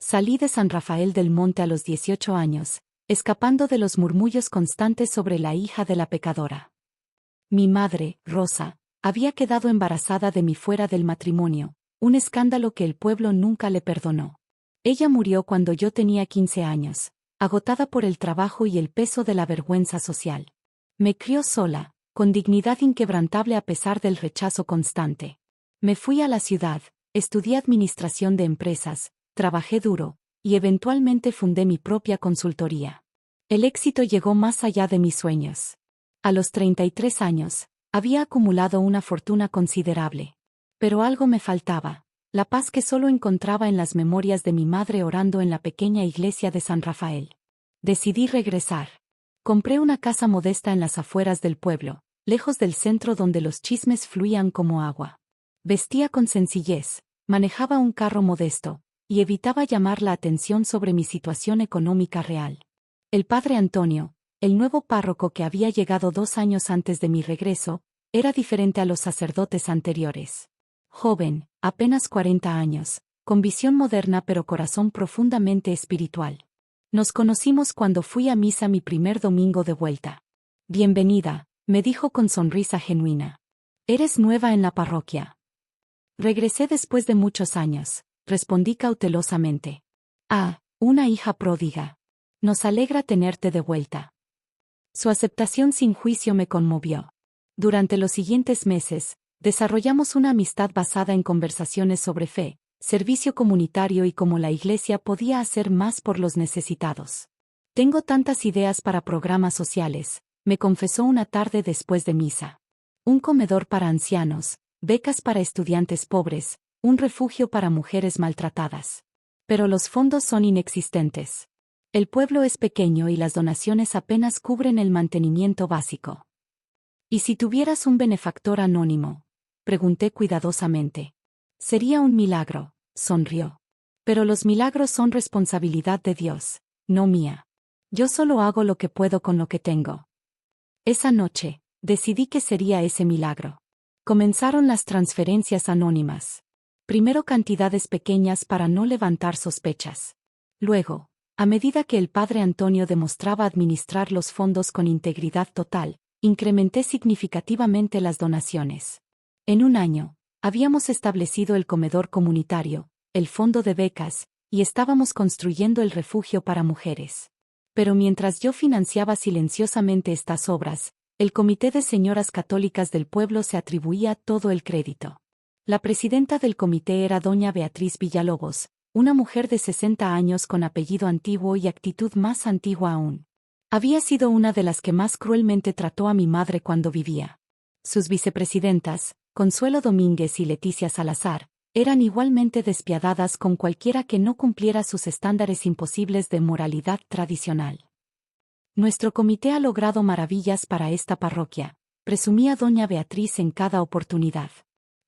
Salí de San Rafael del Monte a los 18 años, escapando de los murmullos constantes sobre la hija de la pecadora. Mi madre, Rosa, había quedado embarazada de mí fuera del matrimonio, un escándalo que el pueblo nunca le perdonó. Ella murió cuando yo tenía 15 años, agotada por el trabajo y el peso de la vergüenza social. Me crió sola, con dignidad inquebrantable a pesar del rechazo constante. Me fui a la ciudad, estudié administración de empresas, trabajé duro, y eventualmente fundé mi propia consultoría. El éxito llegó más allá de mis sueños. A los 33 años, había acumulado una fortuna considerable. Pero algo me faltaba, la paz que solo encontraba en las memorias de mi madre orando en la pequeña iglesia de San Rafael. Decidí regresar. Compré una casa modesta en las afueras del pueblo, lejos del centro donde los chismes fluían como agua. Vestía con sencillez, manejaba un carro modesto, y evitaba llamar la atención sobre mi situación económica real. El padre Antonio, el nuevo párroco que había llegado 2 años antes de mi regreso, era diferente a los sacerdotes anteriores. Joven, apenas 40 años, con visión moderna pero corazón profundamente espiritual. Nos conocimos cuando fui a misa mi primer domingo de vuelta. Bienvenida, me dijo con sonrisa genuina. ¿Eres nueva en la parroquia? Regresé después de muchos años, respondí cautelosamente. Ah, una hija pródiga. Nos alegra tenerte de vuelta. Su aceptación sin juicio me conmovió. Durante los siguientes meses, desarrollamos una amistad basada en conversaciones sobre fe, servicio comunitario y cómo la Iglesia podía hacer más por los necesitados. Tengo tantas ideas para programas sociales, me confesó una tarde después de misa. Un comedor para ancianos, becas para estudiantes pobres, un refugio para mujeres maltratadas. Pero los fondos son inexistentes. El pueblo es pequeño y las donaciones apenas cubren el mantenimiento básico. ¿Y si tuvieras un benefactor anónimo? Pregunté cuidadosamente. Sería un milagro, sonrió. Pero los milagros son responsabilidad de Dios, no mía. Yo solo hago lo que puedo con lo que tengo. Esa noche, decidí que sería ese milagro. Comenzaron las transferencias anónimas. Primero cantidades pequeñas para no levantar sospechas. Luego, a medida que el padre Antonio demostraba administrar los fondos con integridad total, incrementé significativamente las donaciones. En un año, habíamos establecido el comedor comunitario, el fondo de becas, y estábamos construyendo el refugio para mujeres. Pero mientras yo financiaba silenciosamente estas obras, el Comité de Señoras Católicas del pueblo se atribuía todo el crédito. La presidenta del comité era doña Beatriz Villalobos, una mujer de 60 años con apellido antiguo y actitud más antigua aún. Había sido una de las que más cruelmente trató a mi madre cuando vivía. Sus vicepresidentas, Consuelo Domínguez y Leticia Salazar, eran igualmente despiadadas con cualquiera que no cumpliera sus estándares imposibles de moralidad tradicional. Nuestro comité ha logrado maravillas para esta parroquia, presumía doña Beatriz en cada oportunidad.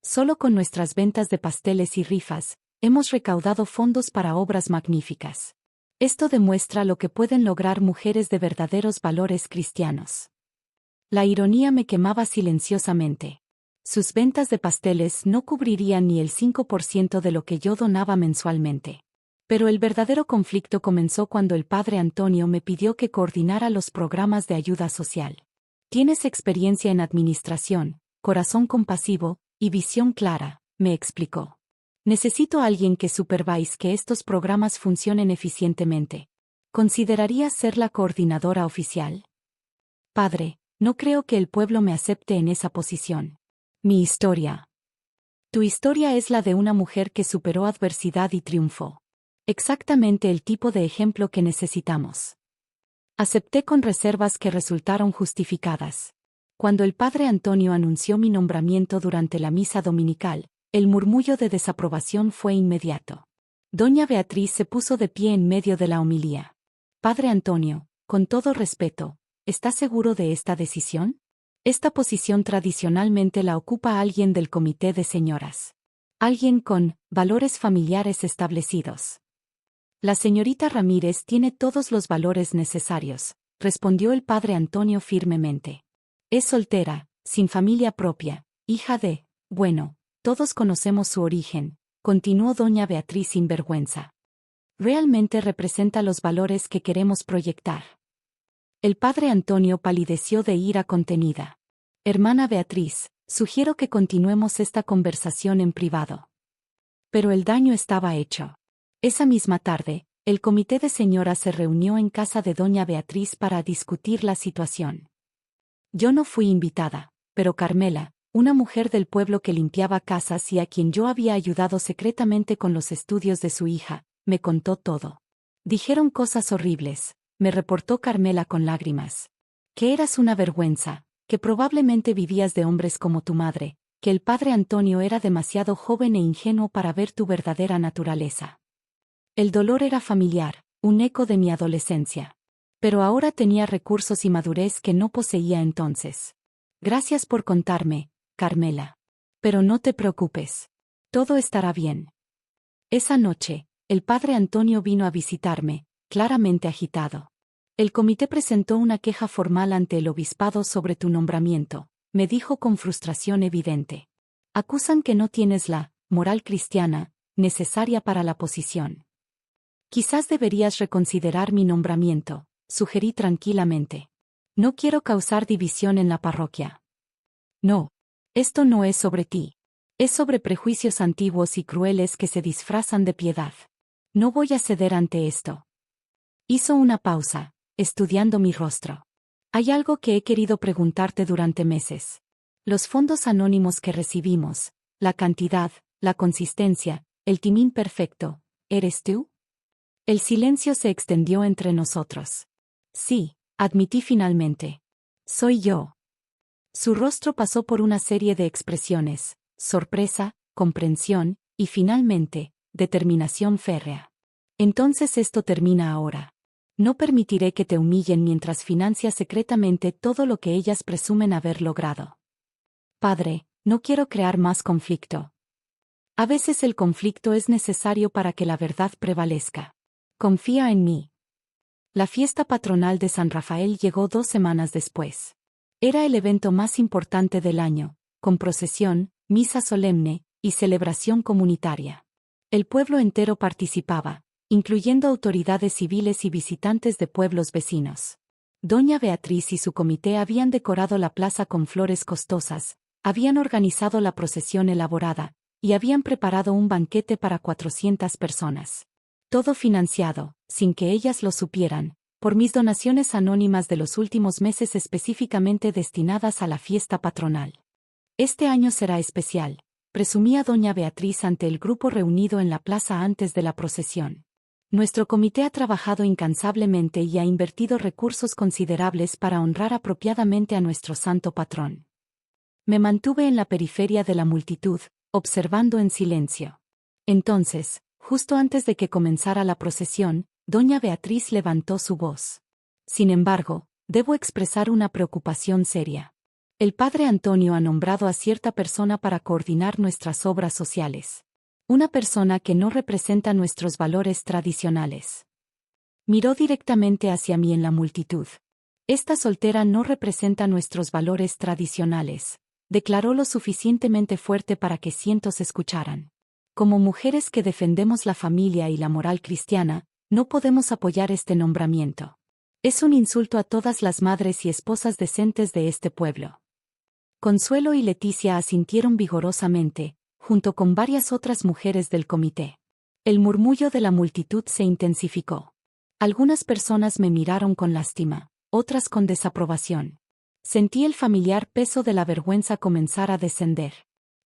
Solo con nuestras ventas de pasteles y rifas, hemos recaudado fondos para obras magníficas. Esto demuestra lo que pueden lograr mujeres de verdaderos valores cristianos. La ironía me quemaba silenciosamente. Sus ventas de pasteles no cubrirían ni el 5% de lo que yo donaba mensualmente. Pero el verdadero conflicto comenzó cuando el padre Antonio me pidió que coordinara los programas de ayuda social. Tienes experiencia en administración, corazón compasivo y visión clara, me explicó. Necesito a alguien que supervise que estos programas funcionen eficientemente. ¿Considerarías ser la coordinadora oficial? Padre, no creo que el pueblo me acepte en esa posición. Mi historia. Tu historia es la de una mujer que superó adversidad y triunfó. Exactamente el tipo de ejemplo que necesitamos. Acepté con reservas que resultaron justificadas. Cuando el padre Antonio anunció mi nombramiento durante la misa dominical, el murmullo de desaprobación fue inmediato. Doña Beatriz se puso de pie en medio de la homilía. Padre Antonio, con todo respeto, ¿está seguro de esta decisión? Esta posición tradicionalmente la ocupa alguien del comité de señoras. Alguien con valores familiares establecidos. La señorita Ramírez tiene todos los valores necesarios, respondió el padre Antonio firmemente. Es soltera, sin familia propia, hija de, bueno, todos conocemos su origen, continuó doña Beatriz sin vergüenza. realmente representa los valores que queremos proyectar. El padre Antonio palideció de ira contenida. Hermana Beatriz, sugiero que continuemos esta conversación en privado. Pero el daño estaba hecho. Esa misma tarde, el comité de señoras se reunió en casa de doña Beatriz para discutir la situación. Yo no fui invitada, pero Carmela, una mujer del pueblo que limpiaba casas y a quien yo había ayudado secretamente con los estudios de su hija, me contó todo. Dijeron cosas horribles, me reportó Carmela con lágrimas. Que eras una vergüenza, que probablemente vivías de hombres como tu madre, que el padre Antonio era demasiado joven e ingenuo para ver tu verdadera naturaleza. El dolor era familiar, un eco de mi adolescencia. Pero ahora tenía recursos y madurez que no poseía entonces. Gracias por contarme, Carmela. Pero no te preocupes. Todo estará bien. Esa noche, el padre Antonio vino a visitarme, claramente agitado. El comité presentó una queja formal ante el obispado sobre tu nombramiento, me dijo con frustración evidente. Acusan que no tienes la moral cristiana necesaria para la posición. Quizás deberías reconsiderar mi nombramiento, sugerí tranquilamente. No quiero causar división en la parroquia. No. Esto no es sobre ti. Es sobre prejuicios antiguos y crueles que se disfrazan de piedad. No voy a ceder ante esto. Hizo una pausa, estudiando mi rostro. Hay algo que he querido preguntarte durante meses. Los fondos anónimos que recibimos, la cantidad, la consistencia, el timín perfecto, ¿eres tú? El silencio se extendió entre nosotros. Sí, admití finalmente. Soy yo. Su rostro pasó por una serie de expresiones, sorpresa, comprensión, y finalmente, determinación férrea. Entonces esto termina ahora. No permitiré que te humillen mientras financias secretamente todo lo que ellas presumen haber logrado. Padre, no quiero crear más conflicto. A veces el conflicto es necesario para que la verdad prevalezca. Confía en mí. La fiesta patronal de San Rafael llegó 2 semanas después. Era el evento más importante del año, con procesión, misa solemne y celebración comunitaria. El pueblo entero participaba, incluyendo autoridades civiles y visitantes de pueblos vecinos. Doña Beatriz y su comité habían decorado la plaza con flores costosas, habían organizado la procesión elaborada, y habían preparado un banquete para 400 personas. Todo financiado, sin que ellas lo supieran, por mis donaciones anónimas de los últimos meses específicamente destinadas a la fiesta patronal. Este año será especial, presumía doña Beatriz ante el grupo reunido en la plaza antes de la procesión. Nuestro comité ha trabajado incansablemente y ha invertido recursos considerables para honrar apropiadamente a nuestro santo patrón. Me mantuve en la periferia de la multitud, observando en silencio. Entonces, justo antes de que comenzara la procesión, doña Beatriz levantó su voz. Sin embargo, debo expresar una preocupación seria. El padre Antonio ha nombrado a cierta persona para coordinar nuestras obras sociales. Una persona que no representa nuestros valores tradicionales. Miró directamente hacia mí en la multitud. Esta soltera no representa nuestros valores tradicionales, declaró lo suficientemente fuerte para que cientos escucharan. Como mujeres que defendemos la familia y la moral cristiana, no podemos apoyar este nombramiento. Es un insulto a todas las madres y esposas decentes de este pueblo. Consuelo y Leticia asintieron vigorosamente, junto con varias otras mujeres del comité. El murmullo de la multitud se intensificó. Algunas personas me miraron con lástima, otras con desaprobación. Sentí el familiar peso de la vergüenza comenzar a descender.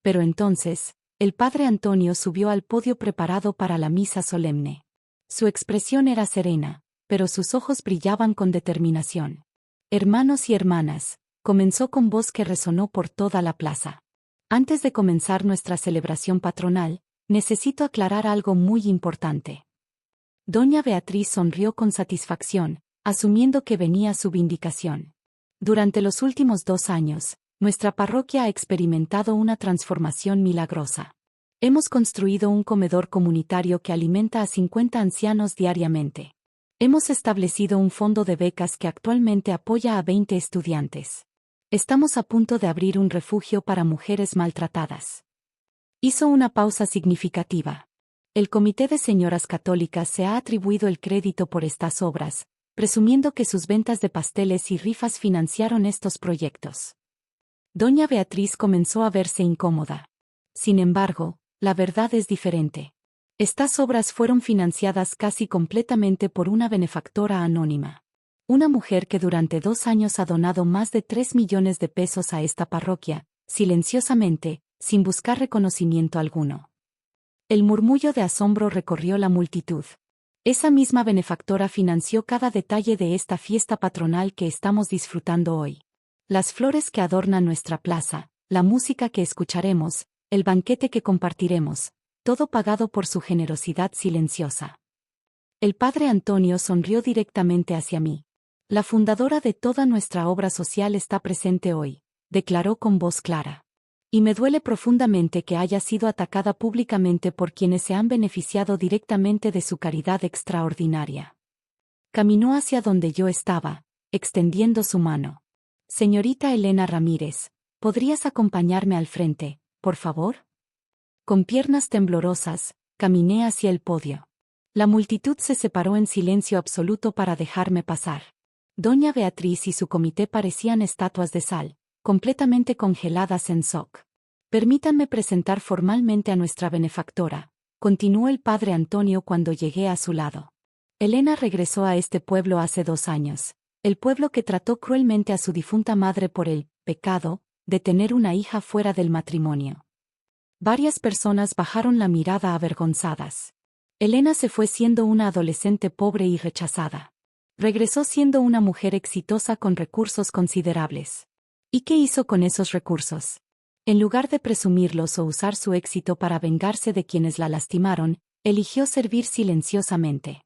Pero entonces, el padre Antonio subió al podio preparado para la misa solemne. Su expresión era serena, pero sus ojos brillaban con determinación. Hermanos y hermanas, comenzó con voz que resonó por toda la plaza. Antes de comenzar nuestra celebración patronal, necesito aclarar algo muy importante. Doña Beatriz sonrió con satisfacción, asumiendo que venía su vindicación. Durante los últimos 2 años, nuestra parroquia ha experimentado una transformación milagrosa. Hemos construido un comedor comunitario que alimenta a 50 ancianos diariamente. Hemos establecido un fondo de becas que actualmente apoya a 20 estudiantes. Estamos a punto de abrir un refugio para mujeres maltratadas. Hizo una pausa significativa. El Comité de Señoras Católicas se ha atribuido el crédito por estas obras, presumiendo que sus ventas de pasteles y rifas financiaron estos proyectos. Doña Beatriz comenzó a verse incómoda. Sin embargo, la verdad es diferente. Estas obras fueron financiadas casi completamente por una benefactora anónima. Una mujer que durante 2 años ha donado más de 3 millones de pesos a esta parroquia, silenciosamente, sin buscar reconocimiento alguno. El murmullo de asombro recorrió la multitud. Esa misma benefactora financió cada detalle de esta fiesta patronal que estamos disfrutando hoy. Las flores que adornan nuestra plaza, la música que escucharemos, el banquete que compartiremos, todo pagado por su generosidad silenciosa. El padre Antonio sonrió directamente hacia mí. La fundadora de toda nuestra obra social está presente hoy, declaró con voz clara. Y me duele profundamente que haya sido atacada públicamente por quienes se han beneficiado directamente de su caridad extraordinaria. Caminó hacia donde yo estaba, extendiendo su mano. Señorita Elena Ramírez, ¿podrías acompañarme al frente, por favor? Con piernas temblorosas, caminé hacia el podio. La multitud se separó en silencio absoluto para dejarme pasar. Doña Beatriz y su comité parecían estatuas de sal, completamente congeladas en shock. Permítanme presentar formalmente a nuestra benefactora, continuó el padre Antonio cuando llegué a su lado. Elena regresó a este pueblo hace 2 años, el pueblo que trató cruelmente a su difunta madre por el pecado de tener una hija fuera del matrimonio. Varias personas bajaron la mirada avergonzadas. Elena se fue siendo una adolescente pobre y rechazada. Regresó siendo una mujer exitosa con recursos considerables. ¿Y qué hizo con esos recursos? En lugar de presumirlos o usar su éxito para vengarse de quienes la lastimaron, eligió servir silenciosamente.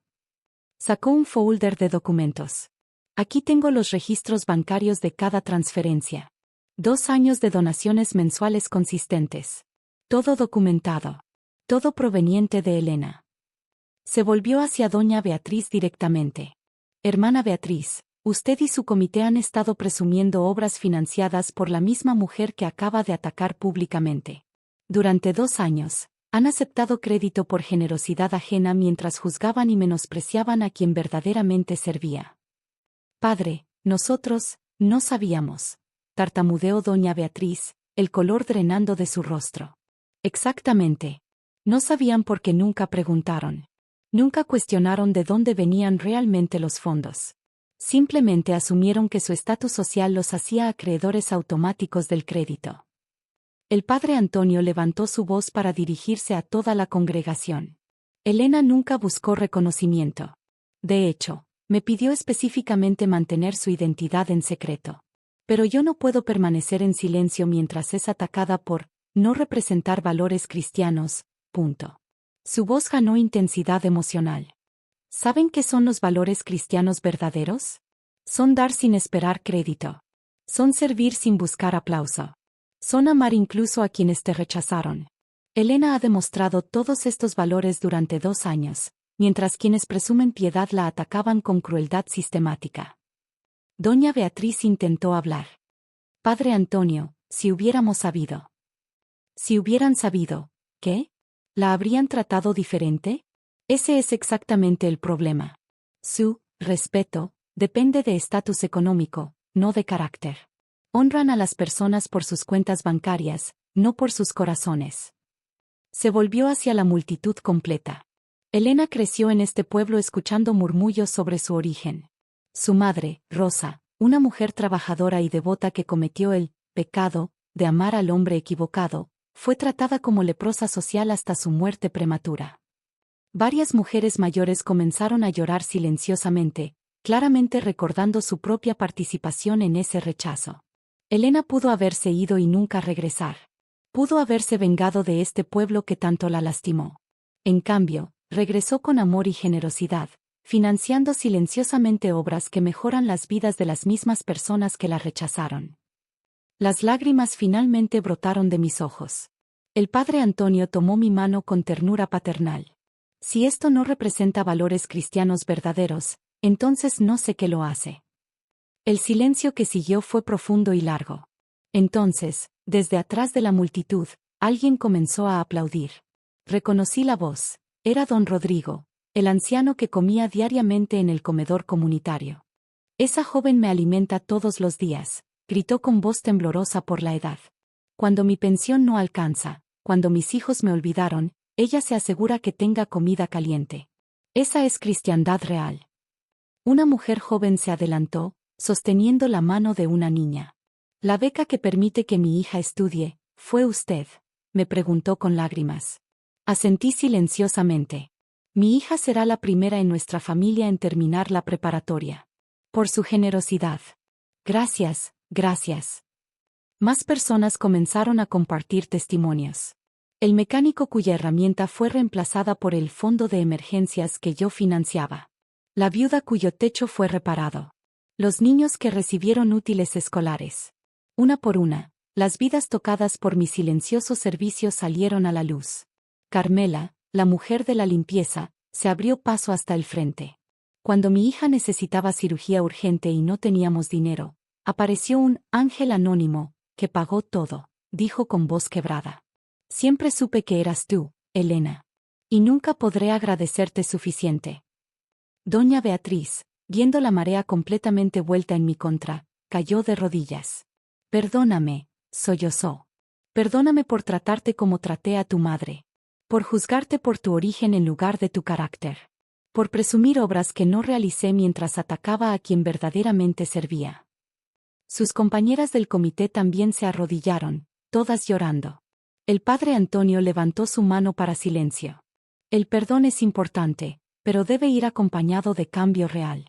Sacó un folder de documentos. Aquí tengo los registros bancarios de cada transferencia. 2 años de donaciones mensuales consistentes. Todo documentado. Todo proveniente de Elena. Se volvió hacia doña Beatriz directamente. Hermana Beatriz, usted y su comité han estado presumiendo obras financiadas por la misma mujer que acaba de atacar públicamente. Durante 2 años, han aceptado crédito por generosidad ajena mientras juzgaban y menospreciaban a quien verdaderamente servía. Padre, nosotros, no sabíamos. Tartamudeó doña Beatriz, el color drenando de su rostro. Exactamente. No sabían porque nunca preguntaron. Nunca cuestionaron de dónde venían realmente los fondos. Simplemente asumieron que su estatus social los hacía acreedores automáticos del crédito. El padre Antonio levantó su voz para dirigirse a toda la congregación. Elena nunca buscó reconocimiento. De hecho, me pidió específicamente mantener su identidad en secreto. Pero yo no puedo permanecer en silencio mientras es atacada por no representar valores cristianos. Punto. Su voz ganó intensidad emocional. ¿Saben qué son los valores cristianos verdaderos? Son dar sin esperar crédito. Son servir sin buscar aplauso. Son amar incluso a quienes te rechazaron. Elena ha demostrado todos estos valores durante 2 años, mientras quienes presumen piedad la atacaban con crueldad sistemática. Doña Beatriz intentó hablar. Padre Antonio, si hubiéramos sabido. Si hubieran sabido, ¿qué? ¿La habrían tratado diferente? Ese es exactamente el problema. Su respeto depende de estatus económico, no de carácter. Honran a las personas por sus cuentas bancarias, no por sus corazones. Se volvió hacia la multitud completa. Elena creció en este pueblo escuchando murmullos sobre su origen. Su madre, Rosa, una mujer trabajadora y devota que cometió el pecado de amar al hombre equivocado, fue tratada como leprosa social hasta su muerte prematura. Varias mujeres mayores comenzaron a llorar silenciosamente, claramente recordando su propia participación en ese rechazo. Elena pudo haberse ido y nunca regresar. Pudo haberse vengado de este pueblo que tanto la lastimó. En cambio, regresó con amor y generosidad, financiando silenciosamente obras que mejoran las vidas de las mismas personas que la rechazaron. Las lágrimas finalmente brotaron de mis ojos. El padre Antonio tomó mi mano con ternura paternal. Si esto no representa valores cristianos verdaderos, entonces no sé qué lo hace. El silencio que siguió fue profundo y largo. Entonces, desde atrás de la multitud, alguien comenzó a aplaudir. Reconocí la voz. Era don Rodrigo, el anciano que comía diariamente en el comedor comunitario. Esa joven me alimenta todos los días, gritó con voz temblorosa por la edad. Cuando mi pensión no alcanza, cuando mis hijos me olvidaron, ella se asegura que tenga comida caliente. Esa es cristiandad real. Una mujer joven se adelantó, sosteniendo la mano de una niña. La beca que permite que mi hija estudie, ¿fue usted?, me preguntó con lágrimas. Asentí silenciosamente. Mi hija será la primera en nuestra familia en terminar la preparatoria. Por su generosidad. Gracias, gracias. Más personas comenzaron a compartir testimonios. El mecánico cuya herramienta fue reemplazada por el fondo de emergencias que yo financiaba. La viuda cuyo techo fue reparado. Los niños que recibieron útiles escolares. Una por una, las vidas tocadas por mi silencioso servicio salieron a la luz. Carmela, la mujer de la limpieza, se abrió paso hasta el frente. Cuando mi hija necesitaba cirugía urgente y no teníamos dinero, apareció un ángel anónimo, que pagó todo, dijo con voz quebrada. Siempre supe que eras tú, Elena. Y nunca podré agradecerte suficiente. Doña Beatriz, viendo la marea completamente vuelta en mi contra, cayó de rodillas. Perdóname, sollozó. Perdóname por tratarte como traté a tu madre. Por juzgarte por tu origen en lugar de tu carácter. Por presumir obras que no realicé mientras atacaba a quien verdaderamente servía. Sus compañeras del comité también se arrodillaron, todas llorando. El padre Antonio levantó su mano para silencio. El perdón es importante, pero debe ir acompañado de cambio real.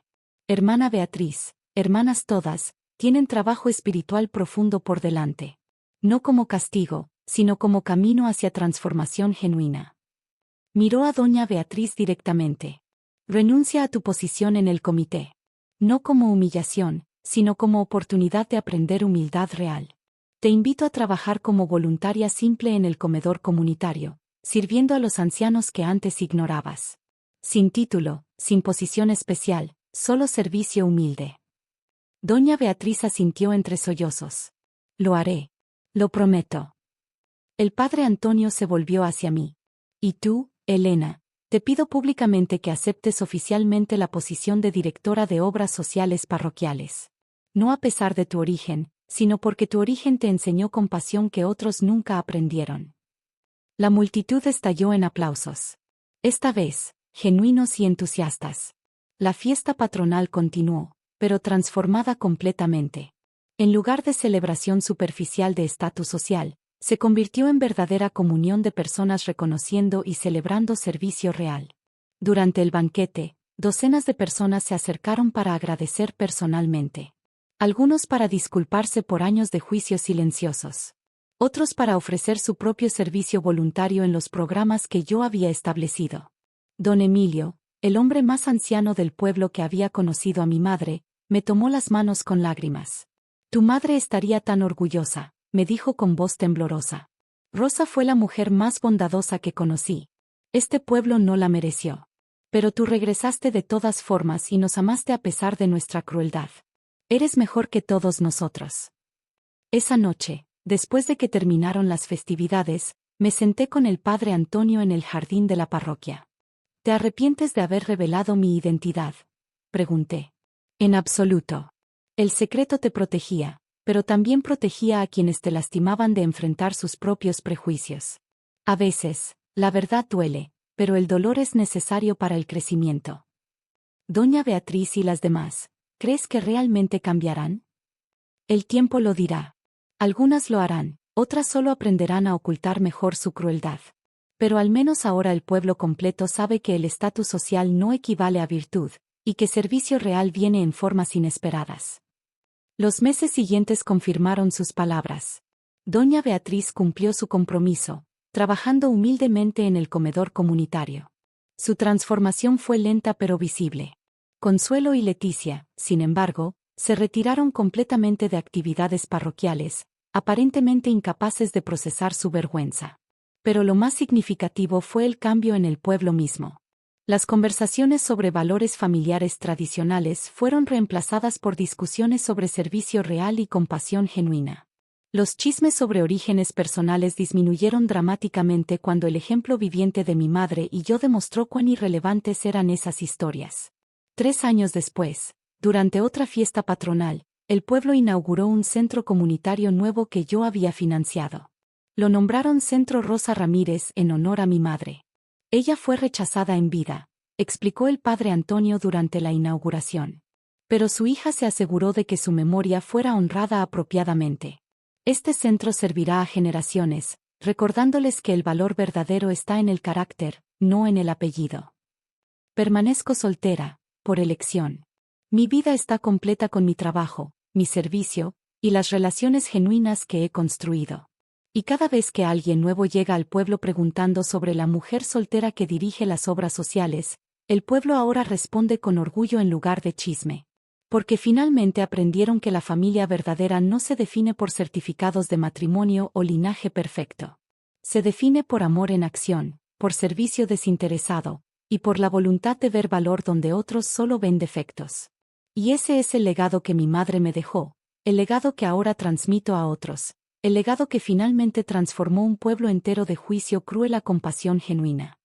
Hermana Beatriz, hermanas todas, tienen trabajo espiritual profundo por delante. No como castigo, sino como camino hacia transformación genuina. Miró a doña Beatriz directamente. Renuncia a tu posición en el comité. No como humillación, sino como oportunidad de aprender humildad real. Te invito a trabajar como voluntaria simple en el comedor comunitario, sirviendo a los ancianos que antes ignorabas. Sin título, sin posición especial, solo servicio humilde. Doña Beatriz asintió entre sollozos. Lo haré. Lo prometo. El padre Antonio se volvió hacia mí. Y tú, Elena, te pido públicamente que aceptes oficialmente la posición de directora de obras sociales parroquiales. No a pesar de tu origen, sino porque tu origen te enseñó compasión que otros nunca aprendieron. La multitud estalló en aplausos. Esta vez, genuinos y entusiastas. La fiesta patronal continuó, pero transformada completamente. En lugar de celebración superficial de estatus social, se convirtió en verdadera comunión de personas reconociendo y celebrando servicio real. Durante el banquete, docenas de personas se acercaron para agradecer personalmente. Algunos para disculparse por años de juicios silenciosos. Otros para ofrecer su propio servicio voluntario en los programas que yo había establecido. Don Emilio, el hombre más anciano del pueblo que había conocido a mi madre, me tomó las manos con lágrimas. Tu madre estaría tan orgullosa, me dijo con voz temblorosa. Rosa fue la mujer más bondadosa que conocí. Este pueblo no la mereció. Pero tú regresaste de todas formas y nos amaste a pesar de nuestra crueldad. Eres mejor que todos nosotros. Esa noche, después de que terminaron las festividades, me senté con el padre Antonio en el jardín de la parroquia. ¿Te arrepientes de haber revelado mi identidad?, pregunté. En absoluto. El secreto te protegía, pero también protegía a quienes te lastimaban de enfrentar sus propios prejuicios. A veces, la verdad duele, pero el dolor es necesario para el crecimiento. Doña Beatriz y las demás, ¿crees que realmente cambiarán? El tiempo lo dirá. Algunas lo harán, otras solo aprenderán a ocultar mejor su crueldad. Pero al menos ahora el pueblo completo sabe que el estatus social no equivale a virtud, y que servicio real viene en formas inesperadas. Los meses siguientes confirmaron sus palabras. Doña Beatriz cumplió su compromiso, trabajando humildemente en el comedor comunitario. Su transformación fue lenta pero visible. Consuelo y Leticia, sin embargo, se retiraron completamente de actividades parroquiales, aparentemente incapaces de procesar su vergüenza. Pero lo más significativo fue el cambio en el pueblo mismo. Las conversaciones sobre valores familiares tradicionales fueron reemplazadas por discusiones sobre servicio real y compasión genuina. Los chismes sobre orígenes personales disminuyeron dramáticamente cuando el ejemplo viviente de mi madre y yo demostró cuán irrelevantes eran esas historias. 3 años después, durante otra fiesta patronal, el pueblo inauguró un centro comunitario nuevo que yo había financiado. Lo nombraron Centro Rosa Ramírez en honor a mi madre. Ella fue rechazada en vida, explicó el padre Antonio durante la inauguración. Pero su hija se aseguró de que su memoria fuera honrada apropiadamente. Este centro servirá a generaciones, recordándoles que el valor verdadero está en el carácter, no en el apellido. Permanezco soltera, por elección. Mi vida está completa con mi trabajo, mi servicio, y las relaciones genuinas que he construido. Y cada vez que alguien nuevo llega al pueblo preguntando sobre la mujer soltera que dirige las obras sociales, el pueblo ahora responde con orgullo en lugar de chisme. Porque finalmente aprendieron que la familia verdadera no se define por certificados de matrimonio o linaje perfecto. Se define por amor en acción, por servicio desinteresado, y por la voluntad de ver valor donde otros solo ven defectos. Y ese es el legado que mi madre me dejó, el legado que ahora transmito a otros, el legado que finalmente transformó un pueblo entero de juicio cruel a compasión genuina.